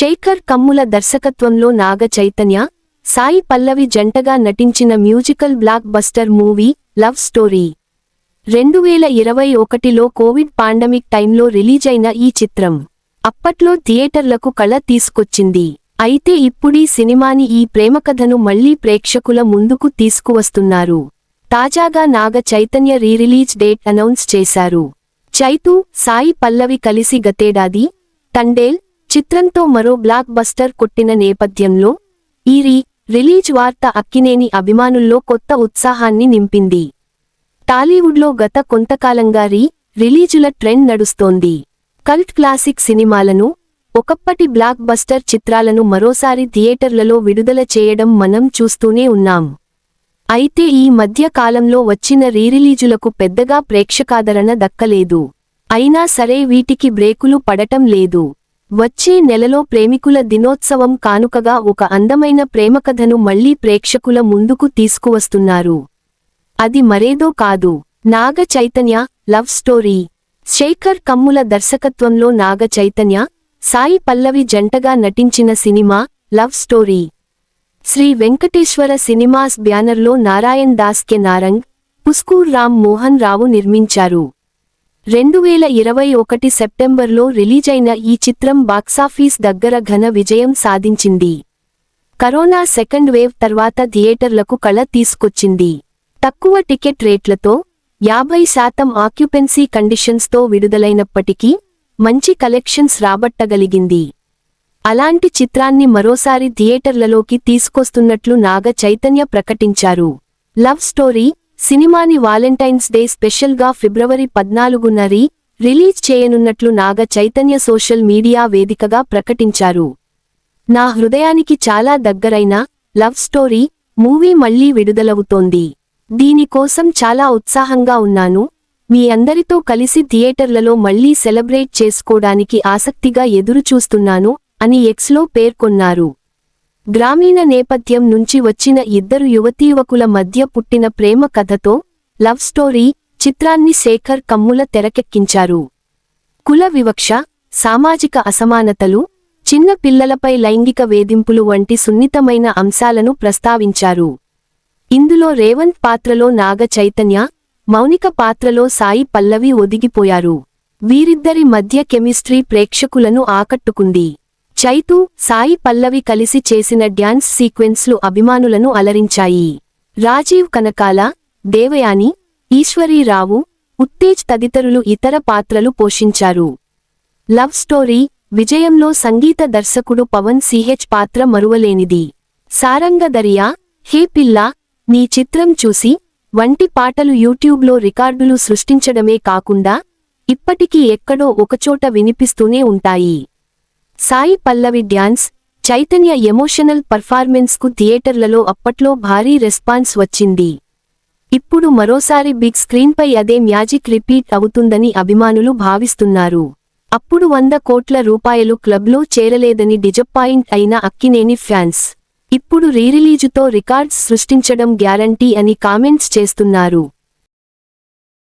శేఖర్ కమ్ముల దర్శకత్వంలో నాగ చైతన్య, సాయి పల్లవి జంటగా నటించిన musical blockbuster movie Love Story. 2021లో కోవిడ్ పాండమిక్ టైంలో రిలీజైన ఈ చిత్రం అప్పట్లో థియేటర్లకు కళ తీసుకొచ్చింది. అయితే ఇప్పుడీ సినిమాని ఈ ప్రేమకథను మళ్లీ ప్రేక్షకుల ముందుకు తీసుకువస్తున్నారు. తాజాగా Naga Chaitanya re-release date announce చేశారు. చైతూ, సాయి పల్లవి కలిసి గతేడాది తండేల్ చిత్రంతో మరో బ్లాక్ బస్టర్ కొట్టిన నేపథ్యంలో ఈ రిలీజ్ వార్త అక్కినేని అభిమానుల్లో కొత్త ఉత్సాహాన్ని నింపింది. టాలీవుడ్లో గత కొంతకాలంగా రిలీజుల ట్రెండ్ నడుస్తోంది. కల్ట్ క్లాసిక్ సినిమాలను, ఒకప్పటి బ్లాక్ బస్టర్ చిత్రాలను మరోసారి థియేటర్లలో విడుదల చేయడం మనం చూస్తూనే ఉన్నాం. అయితే ఈ మధ్య కాలంలో వచ్చిన రీరిలీజులకు పెద్దగా ప్రేక్షకాదరణ దక్కలేదు. అయినా సరే వీటికి బ్రేకులు పడటం లేదు. వచ్చే నెలలో ప్రేమికుల దినోత్సవం కానుకగా ఒక అందమైన ప్రేమకథను మళ్లీ ప్రేక్షకుల ముందుకు తీసుకువస్తున్నారు. అది మరేదో కాదు, నాగ చైతన్య లవ్ స్టోరీ. శేఖర్ కమ్ముల దర్శకత్వంలో నాగ చైతన్య, సాయి పల్లవి జంటగా నటించిన సినిమా love story. Sri Venkateswara cinemas బ్యానర్లో నారాయణ్ దాస్ కె నారంగ్, పుస్కూర్ రామ్ మోహన్ రావు నిర్మించారు. 2021 సెప్టెంబర్లో రిలీజైన ఈ చిత్రం బాక్సాఫీస్ దగ్గర ఘన విజయం సాధించింది. కరోనా సెకండ్ వేవ్ తర్వాత థియేటర్లకు కళ తీసుకొచ్చింది. తక్కువ టికెట్ రేట్లతో 50% ఆక్యుపెన్సీ కండిషన్స్తో విడుదలైనప్పటికీ మంచి కలెక్షన్స్ రాబట్టగలిగింది. అలాంటి చిత్రాన్ని మరోసారి థియేటర్లలోకి తీసుకొస్తున్నట్లు నాగ చైతన్య ప్రకటించారు. లవ్ స్టోరీ సినిమాని వాలెంటైన్స్ డే స్పెషల్గా ఫిబ్రవరి 14న రిలీజ్ చేయనున్నట్లు నాగ చైతన్య సోషల్ మీడియా వేదికగా ప్రకటించారు. నా హృదయానికి చాలా దగ్గరైన లవ్ స్టోరీ మూవీ మళ్లీ విడుదలవుతోంది. దీనికోసం చాలా ఉత్సాహంగా ఉన్నాను. మీ అందరితో కలిసి థియేటర్లలో మళ్లీ సెలబ్రేట్ చేసుకోవడానికి ఆసక్తిగా ఎదురుచూస్తున్నాను అని ఎక్స్లో పేర్కొన్నారు. గ్రామీణ నేపథ్యం నుంచి వచ్చిన ఇద్దరు యువతీయువకుల మధ్య పుట్టిన ప్రేమ కథతో లవ్ స్టోరీ చిత్రాన్ని శేఖర్ కమ్ముల తెరకెక్కించారు. కుల వివక్ష, సామాజిక అసమానతలు, చిన్న పిల్లలపై లైంగిక వేధింపులు వంటి సున్నితమైన అంశాలను ప్రస్తావించారు. ఇందులో రేవంత్ పాత్రలో నాగ చైతన్య, మౌనిక పాత్రలో సాయి పల్లవి ఒదిగిపోయారు. వీరిద్దరి మధ్య కెమిస్ట్రీ ప్రేక్షకులను ఆకట్టుకుంది. చైతూ, సాయి పల్లవి కలిసి చేసిన డ్యాన్స్ సీక్వెన్స్లు అభిమానులను అలరించాయి. రాజీవ్ కనకాల, దేవయాని, ఈశ్వరీరావు, ఉత్తేజ్ తదితరులు ఇతర పాత్రలు పోషించారు. లవ్ స్టోరీ విజయంలో సంగీత దర్శకుడు పవన్ సిహెచ్ పాత్ర మరువలేనిది. సారంగ దరియా, హే పిల్లా, నీ చిత్రం చూసి వంటి పాటలు యూట్యూబ్లో రికార్డులు సృష్టించడమే కాకుండా ఇప్పటికీ ఎక్కడో ఒకచోట వినిపిస్తూనే ఉంటాయి. సాయి పల్లవి డ్యాన్స్, చైతన్య ఎమోషనల్ పర్ఫార్మెన్స్కు థియేటర్లలో అప్పట్లో భారీ రెస్పాన్స్ వచ్చింది. ఇప్పుడు మరోసారి బిగ్ స్క్రీన్పై అదే మ్యాజిక్ రిపీట్ అవుతుందని అభిమానులు భావిస్తున్నారు. అప్పుడు 100 కోట్ల రూపాయలు క్లబ్లో చేరలేదని డిజపాయింట్ అయిన అక్కినేని ఫ్యాన్స్ ఇప్పుడు రీరిలీజుతో రికార్డ్స్ సృష్టించడం గ్యారంటీ అని కామెంట్స్ చేస్తున్నారు.